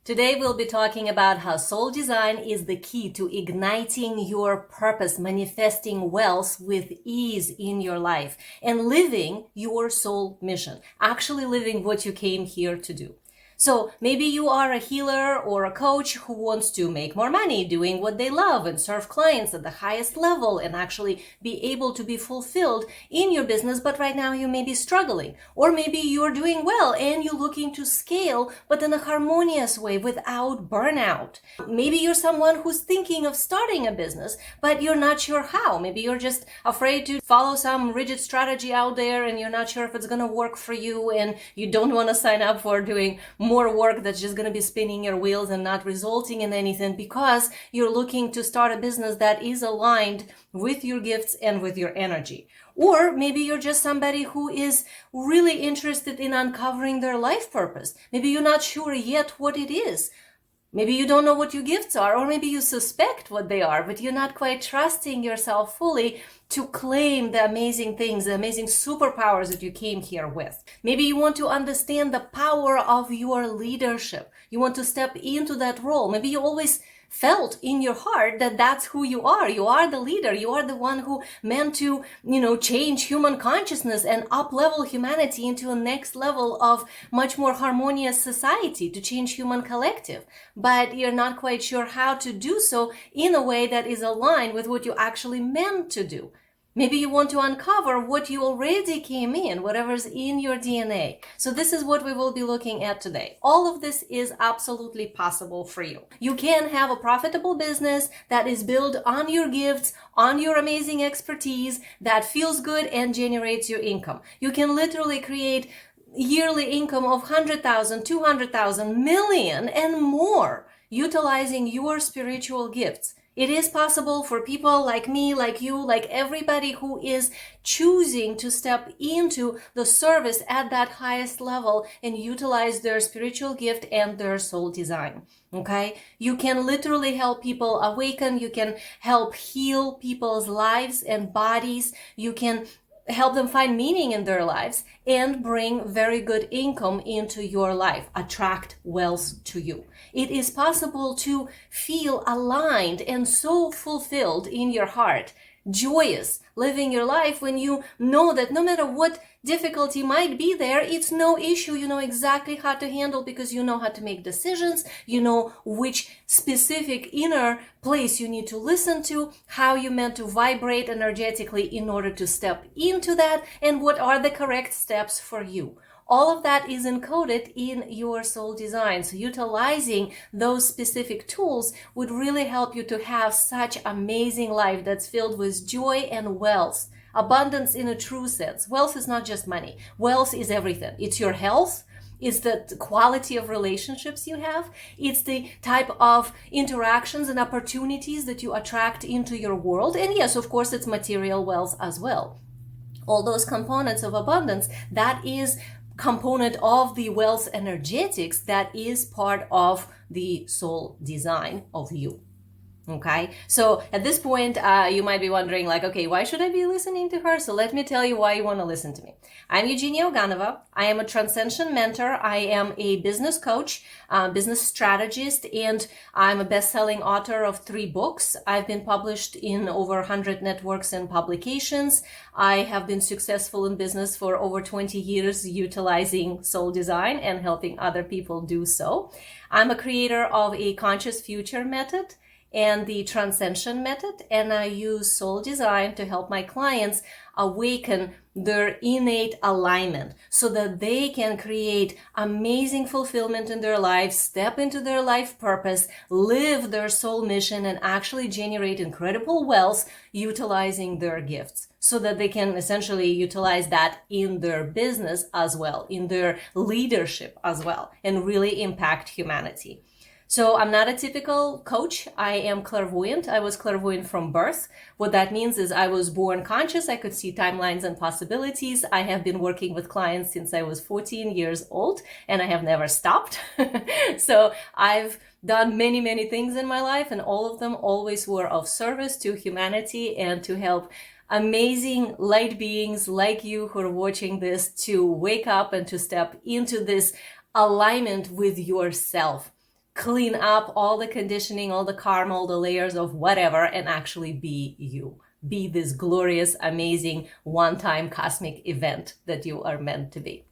Today we'll be talking about how soul design is the key to igniting your purpose, manifesting wealth with ease in your life, and living your soul mission, actually living what you came here to do. So maybe you are a healer or a coach who wants to make more money doing what they love and serve clients at the highest level and actually be able to be fulfilled in your business, but right now you may be struggling. Or maybe you're doing well and you're looking to scale, but in a harmonious way without burnout. Maybe you're someone who's thinking of starting a business, but you're not sure how. Maybe you're just afraid to follow some rigid strategy out there and you're not sure if it's going to work for you and you don't want to sign up for doing more work that's just going to be spinning your wheels and not resulting in anything because you're looking to start a business that is aligned with your gifts and with your energy. Or maybe you're just somebody who is really interested in uncovering their life purpose. Maybe you're not sure yet what it is. Maybe you don't know what your gifts are, or maybe you suspect what they are, but you're not quite trusting yourself fully to claim the amazing things, the amazing superpowers that you came here with. Maybe you want to understand the power of your leadership. You want to step into that role. Maybe you always felt in your heart that that's who you are. You are the leader. You are the one who meant to, change human consciousness and up-level humanity into a next level of much more harmonious society, to change human collective. But you're not quite sure how to do so in a way that is aligned with what you actually meant to do. Maybe you want to uncover what you already came in, whatever's in your DNA. So this is what we will be looking at today. All of this is absolutely possible for you. You can have a profitable business that is built on your gifts, on your amazing expertise, that feels good and generates your income. You can literally create yearly income of 100,000, 200,000, million and more utilizing your spiritual gifts. It is possible for people like me, like you, like everybody who is choosing to step into the service at that highest level and utilize their spiritual gift and their soul design. Okay? You can literally help people awaken. You can help heal people's lives and bodies. You can help them find meaning in their lives and bring very good income into your life, attract wealth to you. It is possible to feel aligned and so fulfilled in your heart, joyous, living your life when you know that no matter what difficulty might be there, it's no issue. You know exactly how to handle because you know how to make decisions. You know which specific inner place you need to listen to, how you meant to vibrate energetically in order to step into that, and what are the correct steps for you. All of that is encoded in your soul design. So utilizing those specific tools would really help you to have such amazing life that's filled with joy and wealth. Abundance in a true sense. Wealth is not just money. Wealth is everything. It's your health. It's the quality of relationships you have. It's the type of interactions and opportunities that you attract into your world. And yes, of course, it's material wealth as well. All those components of abundance, that is component of the wealth energetics that is part of the soul design of you. Okay, so at this point, you might be wondering okay, why should I be listening to her? So let me tell you why you want to listen to me. I'm Eugenia Oganova. I am a Transcension mentor. I am a business coach, business strategist, and I'm a best-selling author of 3 books. I've been published in over 100 networks and publications. I have been successful in business for over 20 years utilizing soul design and helping other people do so. I'm a creator of a conscious future method and the Transcension method, and I use soul design to help my clients awaken their innate alignment so that they can create amazing fulfillment in their lives, step into their life purpose, live their soul mission, and actually generate incredible wealth utilizing their gifts so that they can essentially utilize that in their business as well, in their leadership as well, and really impact humanity. So I'm not a typical coach. I am clairvoyant. I was clairvoyant from birth. What that means is I was born conscious. I could see timelines and possibilities. I have been working with clients since I was 14 years old, and I have never stopped. So I've done many, many things in my life, and all of them always were of service to humanity and to help amazing light beings like you who are watching this to wake up and to step into this alignment with yourself, clean up all the conditioning, all the karma, all the layers of whatever, and actually be you. Be this glorious, amazing, one-time cosmic event that you are meant to be.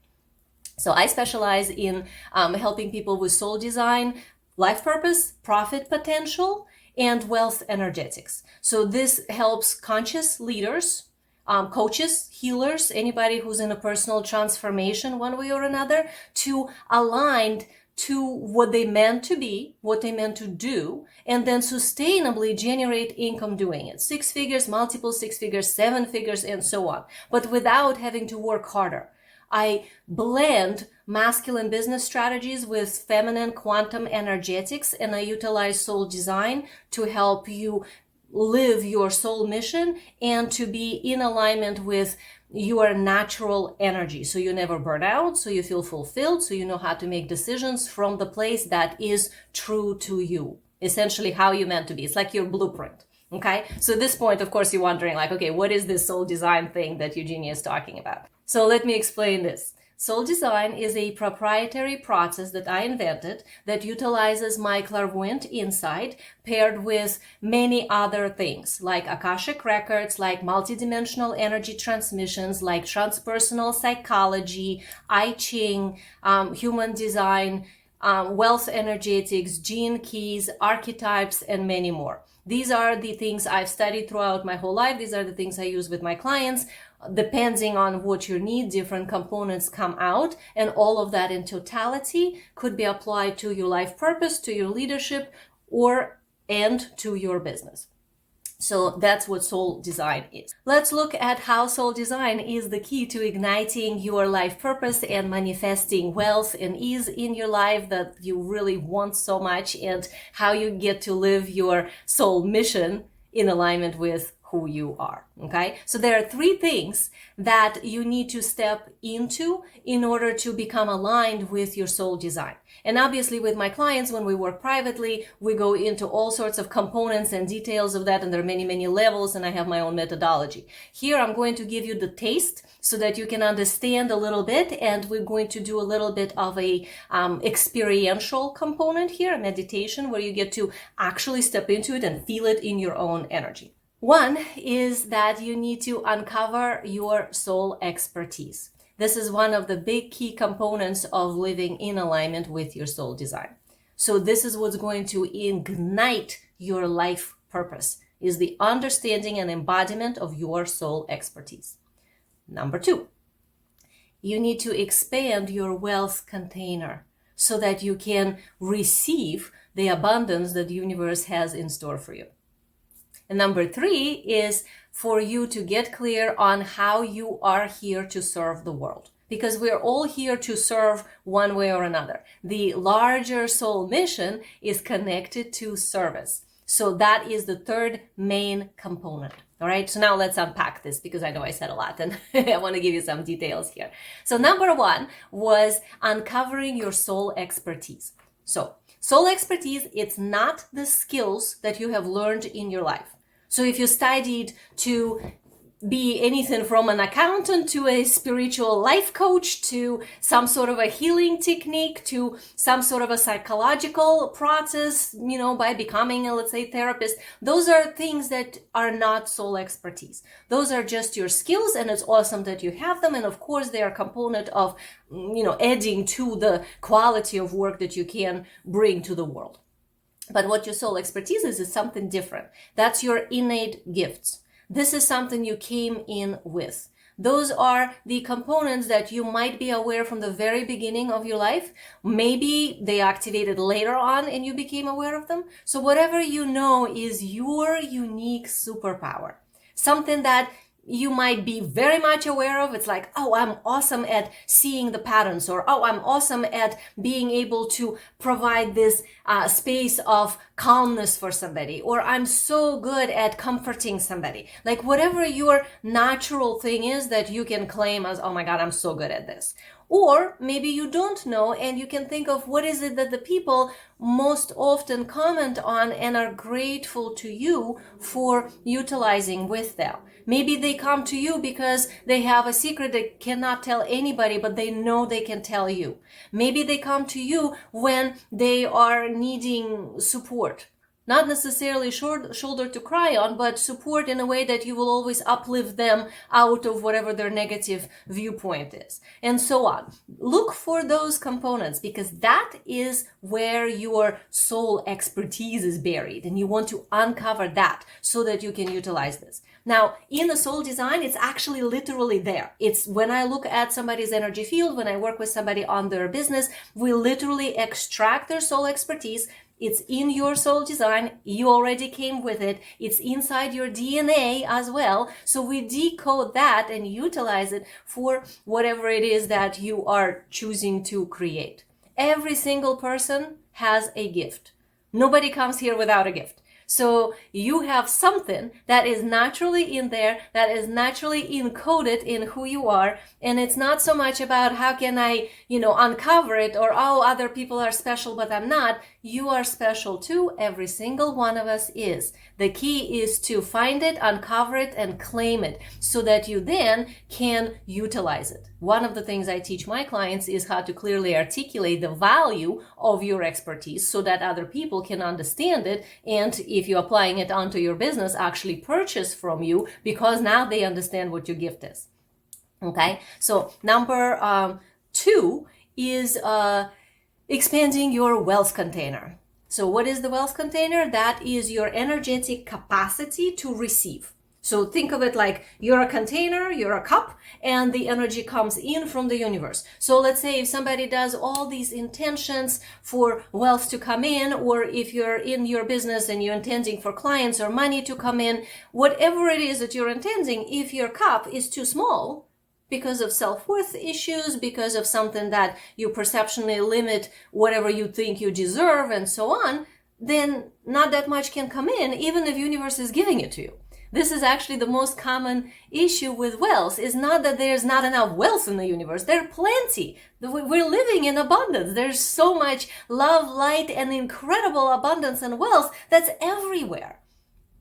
So I specialize in helping people with soul design, life purpose, profit potential, and wealth energetics. So this helps conscious leaders, coaches, healers, anybody who's in a personal transformation one way or another, to align to what they meant to be, what they meant to do, and then sustainably generate income doing it. 6 figures, multiple 6 figures, 7 figures, and so on. But without having to work harder. I blend masculine business strategies with feminine quantum energetics, and I utilize soul design to help you live your soul mission and to be in alignment with your natural energy. So you never burn out, so you feel fulfilled, so you know how to make decisions from the place that is true to you. Essentially how you meant to be. It's like your blueprint. Okay. So at this point, of course, you're wondering like, okay, what is this soul design thing that Eugenia is talking about? So let me explain this. Soul design is a proprietary process that I invented that utilizes my clairvoyant insight paired with many other things like Akashic records, like multidimensional energy transmissions, like transpersonal psychology, I Ching, human design, wealth energetics, gene keys, archetypes, and many more. These are the things I've studied throughout my whole life. These are the things I use with my clients. Depending on what you need, different components come out, and all of that in totality could be applied to your life purpose, to your leadership, and to your business. So that's what soul design is. Let's look at how soul design is the key to igniting your life purpose and manifesting wealth and ease in your life that you really want so much, and how you get to live your soul mission in alignment with who you are. Okay. So there are 3 things that you need to step into in order to become aligned with your soul design. And obviously with my clients, when we work privately, we go into all sorts of components and details of that. And there are many, many levels, and I have my own methodology. Here, I'm going to give you the taste so that you can understand a little bit. And we're going to do a little bit of a experiential component here, a meditation where you get to actually step into it and feel it in your own energy. One is that you need to uncover your soul expertise. This is one of the big key components of living in alignment with your soul design. So this is what's going to ignite your life purpose, is the understanding and embodiment of your soul expertise. Number 2, you need to expand your wealth container so that you can receive the abundance that the universe has in store for you. And number 3 is for you to get clear on how you are here to serve the world. Because we're all here to serve one way or another. The larger soul mission is connected to service. So that is the 3rd main component. All right. So now let's unpack this, because I know I said a lot and I want to give you some details here. So number 1 was uncovering your soul expertise. So soul expertise, it's not the skills that you have learned in your life. So if you studied to be anything from an accountant to a spiritual life coach to some sort of a healing technique to some sort of a psychological process, by becoming a, let's say, therapist, those are things that are not soul expertise. Those are just your skills, and it's awesome that you have them. And of course, they are a component of, adding to the quality of work that you can bring to the world. But what your soul expertise is something different. That's your innate gifts. This is something you came in with. Those are the components that you might be aware from the very beginning of your life. Maybe they activated later on and you became aware of them. So whatever you know is your unique superpower. Something that you might be very much aware of. It's like, oh, I'm awesome at seeing the patterns, or, oh, I'm awesome at being able to provide this space of calmness for somebody, or I'm so good at comforting somebody. Like whatever your natural thing is that you can claim as, oh my God, I'm so good at this. Or maybe you don't know, and you can think of what is it that the people most often comment on and are grateful to you for utilizing with them. Maybe they come to you because they have a secret they cannot tell anybody, but they know they can tell you. Maybe they come to you when they are needing support. Not necessarily shoulder to cry on, but support in a way that you will always uplift them out of whatever their negative viewpoint is, and so on. Look for those components, because that is where your soul expertise is buried, and you want to uncover that so that you can utilize this. Now, in the soul design, it's actually literally there. It's when I look at somebody's energy field, when I work with somebody on their business, we literally extract their soul expertise. It's in your soul design. You already came with it. It's inside your DNA as well. So we decode that and utilize it for whatever it is that you are choosing to create. Every single person has a gift. Nobody comes here without a gift. So you have something that is naturally in there, that is naturally encoded in who you are. And it's not so much about how can I, uncover it, or, oh, other people are special, but I'm not. You are special too. Every single one of us is. The key is to find it, uncover it, and claim it so that you then can utilize it. One of the things I teach my clients is how to clearly articulate the value of your expertise so that other people can understand it. And if you're applying it onto your business, actually purchase from you, because now they understand what your gift is. Okay. So number 2 is expanding your wealth container. So what is the wealth container? That is your energetic capacity to receive. So think of it like you're a container, you're a cup, and the energy comes in from the universe. So let's say if somebody does all these intentions for wealth to come in, or if you're in your business and you're intending for clients or money to come in, whatever it is that you're intending, if your cup is too small, because of self-worth issues, because of something that you perceptionally limit whatever you think you deserve and so on, then not that much can come in, even if the universe is giving it to you. This is actually the most common issue with wealth, is not that there's not enough wealth in the universe. There's plenty. We're living in abundance. There's so much love, light, and incredible abundance and wealth that's everywhere.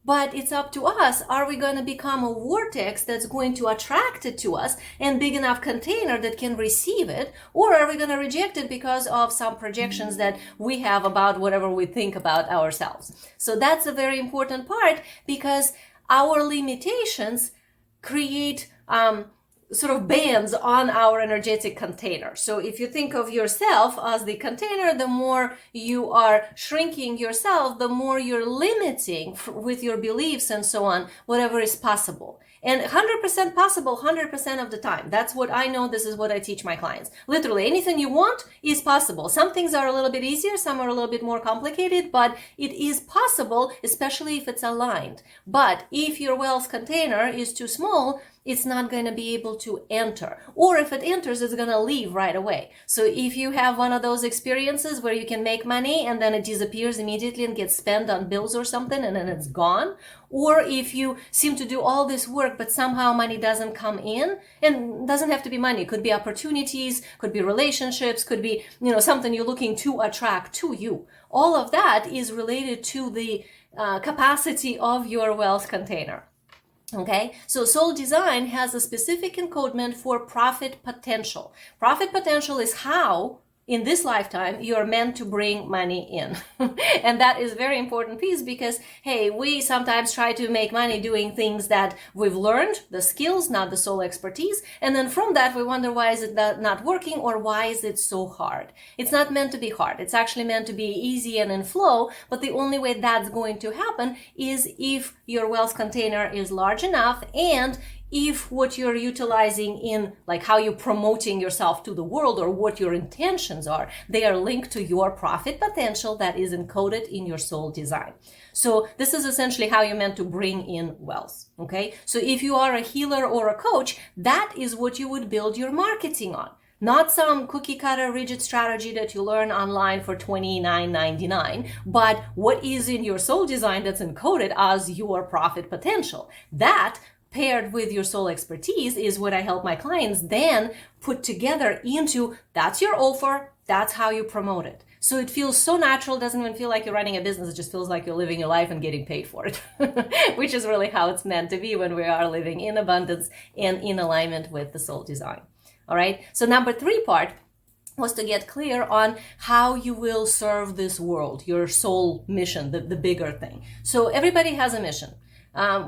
But it's up to us. Are we going to become a vortex that's going to attract it to us and big enough container that can receive it? Or are we going to reject it because of some projections that we have about whatever we think about ourselves? So that's a very important part, because our limitations create sort of bands on our energetic container. So if you think of yourself as the container, the more you are shrinking yourself, the more you're limiting with your beliefs and so on, whatever is possible. And 100% possible 100% of the time. That's what I know. This is what I teach my clients. Literally anything you want is possible. Some things are a little bit easier, some are a little bit more complicated, but it is possible, especially if it's aligned. But if your wealth container is too small, it's not going to be able to enter. Or if it enters, it's going to leave right away. So if you have one of those experiences where you can make money and then it disappears immediately and gets spent on bills or something and then it's gone, or if you seem to do all this work but somehow money doesn't come in, and doesn't have to be money, could be opportunities, could be relationships, could be, something you're looking to attract to you. All of that is related to the capacity of your wealth container. Okay, so soul design has a specific encodement for profit potential. Profit potential is how, in this lifetime, you're meant to bring money in. And that is a very important piece because, hey, we sometimes try to make money doing things that we've learned, the skills, not the soul expertise. And then from that, we wonder, why is it not working, or why is it so hard? It's not meant to be hard. It's actually meant to be easy and in flow. But the only way that's going to happen is if your wealth container is large enough, and if what you're utilizing in, like how you're promoting yourself to the world or what your intentions are, they are linked to your profit potential that is encoded in your soul design. So this is essentially how you're meant to bring in wealth. Okay. So if you are a healer or a coach, that is what you would build your marketing on. Not some cookie cutter rigid strategy that you learn online for $29.99, but what is in your soul design that's encoded as your profit potential. That paired with your soul expertise is what I help my clients then put together into, that's your offer, that's how you promote it. So it feels so natural, doesn't even feel like you're running a business, it just feels like you're living your life and getting paid for it, which is really how it's meant to be when we are living in abundance and in alignment with the soul design. All right, so number 3 part was to get clear on how you will serve this world, your soul mission, the bigger thing. So everybody has a mission.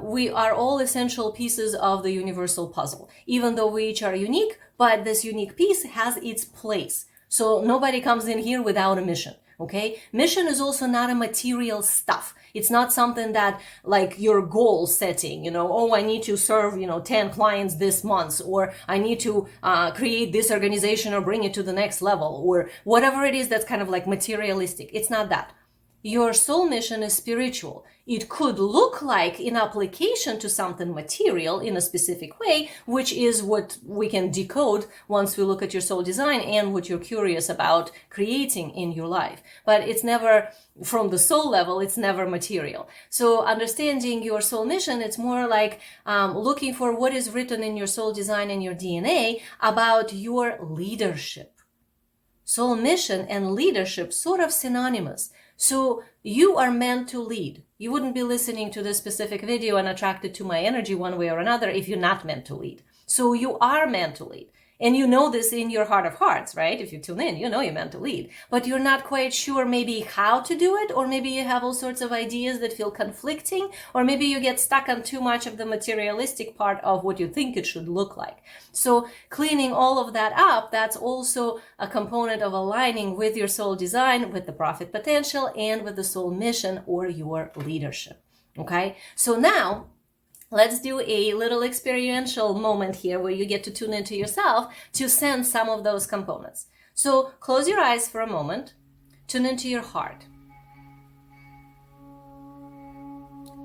We are all essential pieces of the universal puzzle, even though we each are unique, but this unique piece has its place. So nobody comes in here without a mission. Okay, mission is also not a material stuff. It's not something that like your goal setting, oh, I need to serve, 10 clients this month, or I need to create this organization or bring it to the next level, or whatever it is that's kind of like materialistic. It's not that. Your soul mission is spiritual. It could look like in application to something material in a specific way, which is what we can decode once we look at your soul design and what you're curious about creating in your life. But it's never from the soul level, it's never material. So understanding your soul mission, it's more like looking for what is written in your soul design and your DNA about your leadership. Soul mission and leadership sort of synonymous. So you are meant to lead. You wouldn't be listening to this specific video and attracted to my energy one way or another if you're not meant to lead. So you are meant to lead. And you know this in your heart of hearts, right? If you tune in, you know you're meant to lead. But you're not quite sure maybe how to do it, or maybe you have all sorts of ideas that feel conflicting, or maybe you get stuck on too much of the materialistic part of what you think it should look like. So cleaning all of that up, that's also a component of aligning with your soul design, with the profit potential, and with the soul mission or your leadership. Okay? So now, let's do a little experiential moment here where you get to tune into yourself to sense some of those components. So close your eyes for a moment. Tune into your heart.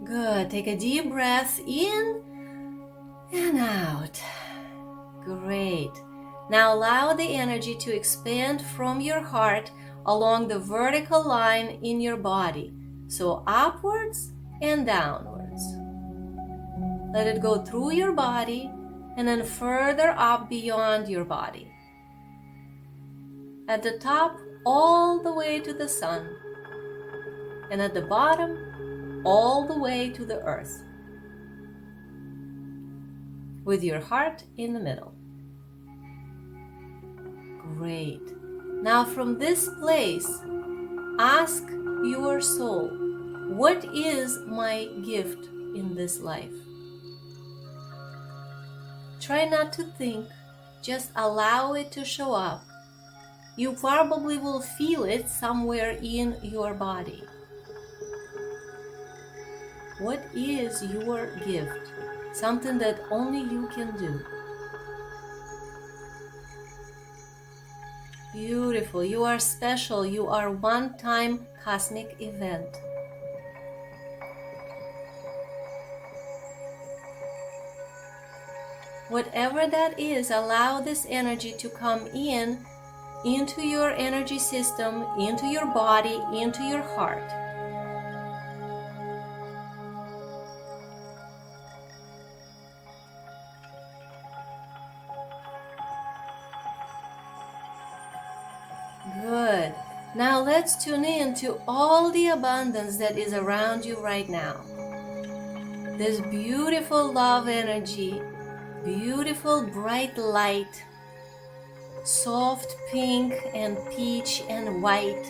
Good. Take a deep breath in and out. Great. Now allow the energy to expand from your heart along the vertical line in your body. So upwards and downwards. Let it go through your body and then further up beyond your body. At the top, all the way to the sun. And at the bottom, all the way to the earth. With your heart in the middle. Great. Now from this place, ask your soul, what is my gift in this life? Try not to think, just allow it to show up. You probably will feel it somewhere in your body. What is your gift? Something that only you can do. Beautiful. You are special. You are one-time cosmic event. Whatever that is, allow this energy to come in, into your energy system, into your body, into your heart. Good. Now let's tune in to all the abundance that is around you right now. This beautiful love energy, beautiful bright light, soft pink and peach and white,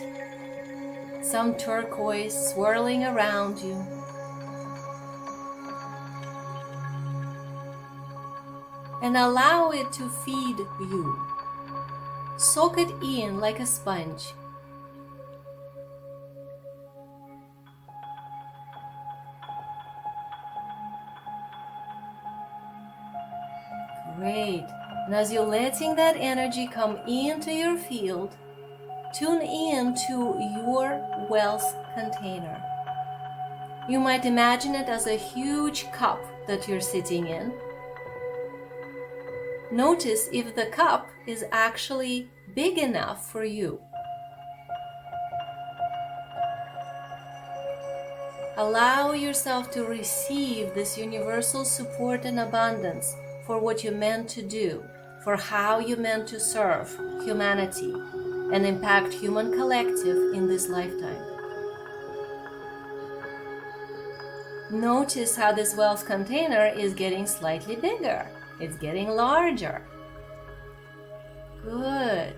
some turquoise swirling around you. And allow it to feed you. Soak it in like a sponge. Great. And as you're letting that energy come into your field, tune in to your wealth container. You might imagine it as a huge cup that you're sitting in. Notice if the cup is actually big enough for you. Allow yourself to receive this universal support and abundance for what you're meant to do, for how you're meant to serve humanity and impact human collective in this lifetime. Notice how this wealth container is getting slightly bigger. It's getting larger. Good.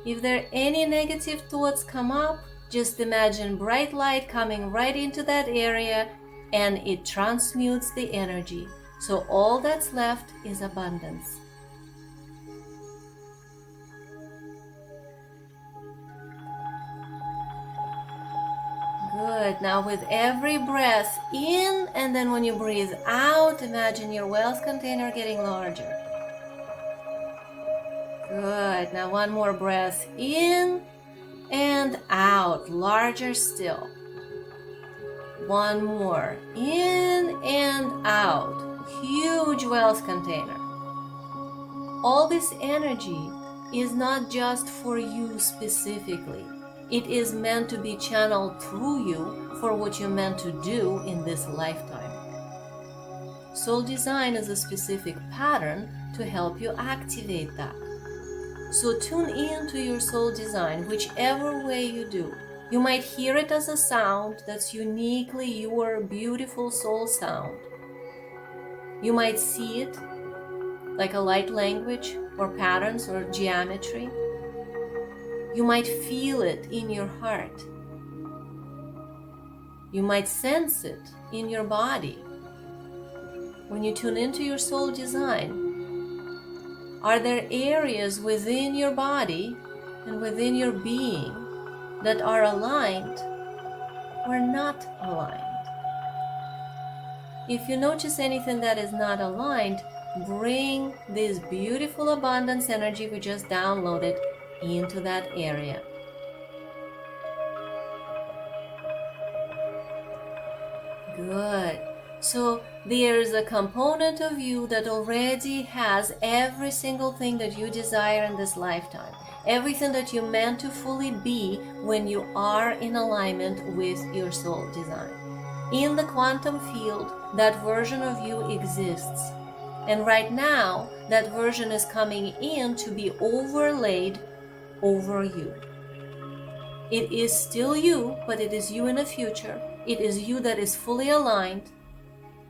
If there are any negative thoughts come up, just imagine bright light coming right into that area and it transmutes the energy. So all that's left is abundance. Good. Now with every breath in, and then when you breathe out, imagine your wealth container getting larger. Good. Now one more breath in and out, larger still. One more, in and out, huge wealth container. All this energy is not just for you specifically. It is meant to be channeled through you for what you're meant to do in this lifetime. Soul design is a specific pattern to help you activate that. So tune in to your soul design, whichever way you do. You might hear it as a sound that's uniquely your beautiful soul sound. You might see it like a light language or patterns or geometry. You might feel it in your heart. You might sense it in your body. When you tune into your soul design, are there areas within your body and within your being that are aligned or not aligned? If you notice anything that is not aligned, bring this beautiful abundance energy we just downloaded into that area. Good. So there's a component of you that already has every single thing that you desire in this lifetime. Everything that you're meant to fully be when you are in alignment with your soul design. In the quantum field, that version of you exists. And right now, that version is coming in to be overlaid over you. It is still you, but it is you in the future. It is you that is fully aligned.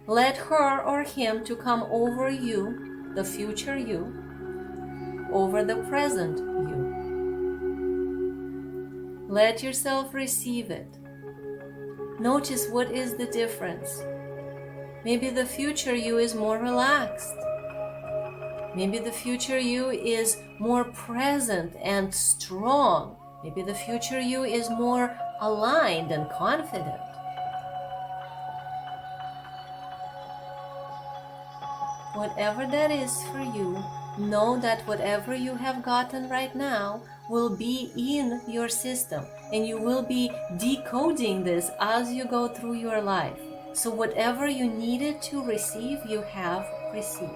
Let her or him to come over you, the future you, over the present you. Let yourself receive it. Notice what is the difference. Maybe the future you is more relaxed. Maybe the future you is more present and strong. Maybe the future you is more aligned and confident. Whatever that is for you, know that whatever you have gotten right now will be in your system, and you will be decoding this as you go through your life. So whatever you needed to receive, you have received.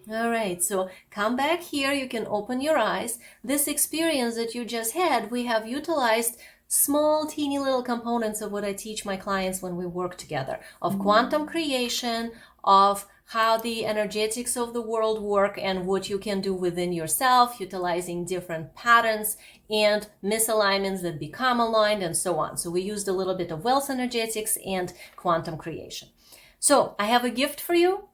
All right, so come back here. You can open your eyes. This experience that you just had, we have utilized small, teeny little components of what I teach my clients when we work together, of quantum creation, of how the energetics of the world work and what you can do within yourself, utilizing different patterns and misalignments that become aligned and so on. So we used a little bit of wealth energetics and quantum creation. So I have a gift for you.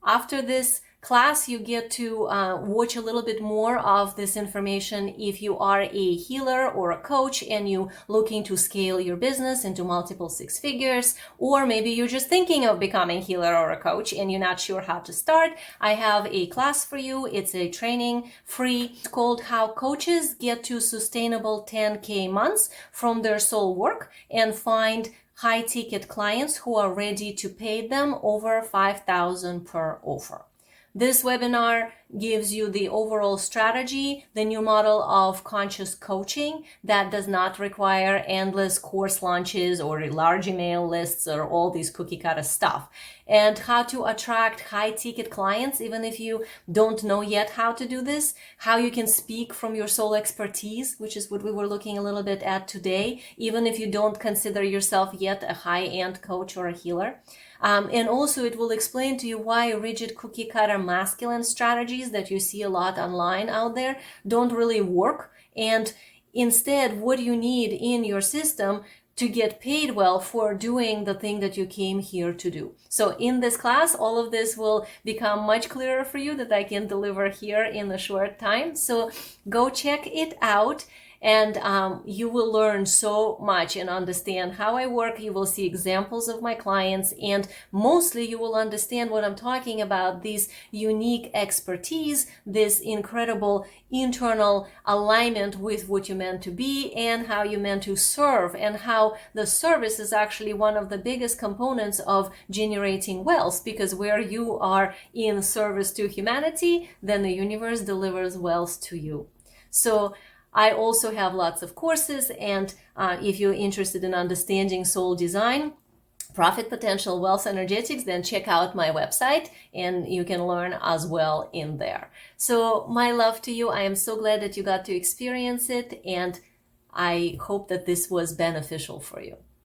After this class, you get to watch a little bit more of this information if you are a healer or a coach and you looking to scale your business into multiple six figures, or maybe you're just thinking of becoming a healer or a coach and you're not sure how to start. I have a class for you. It's a training free. It's called How Coaches Get to Sustainable 10K Months from Their Soul Work and Find High Ticket Clients who are ready to pay them over $5,000 per offer. This webinar gives you the overall strategy, the new model of conscious coaching that does not require endless course launches or large email lists or all these cookie cutter stuff, and how to attract high ticket clients even if you don't know yet how to do this, how you can speak from your soul expertise, which is what we were looking a little bit at today, even if you don't consider yourself yet a high-end coach or a healer. And also it will explain to you why rigid cookie cutter masculine strategies that you see a lot online out there don't really work, and instead what you need in your system to get paid well for doing the thing that you came here to do. So in this class, all of this will become much clearer for you that I can deliver here in a short time. So go check it out. And you will learn so much and understand how I work. You will see examples of my clients, and mostly you will understand what I'm talking about, this unique expertise, this incredible internal alignment with what you're meant to be and how you're meant to serve, and how the service is actually one of the biggest components of generating wealth, because where you are in service to humanity, then the universe delivers wealth to you. So I also have lots of courses, and if you're interested in understanding soul design, profit potential, wealth energetics, then check out my website and you can learn as well in there. So my love to you. I am so glad that you got to experience it, and I hope that this was beneficial for you.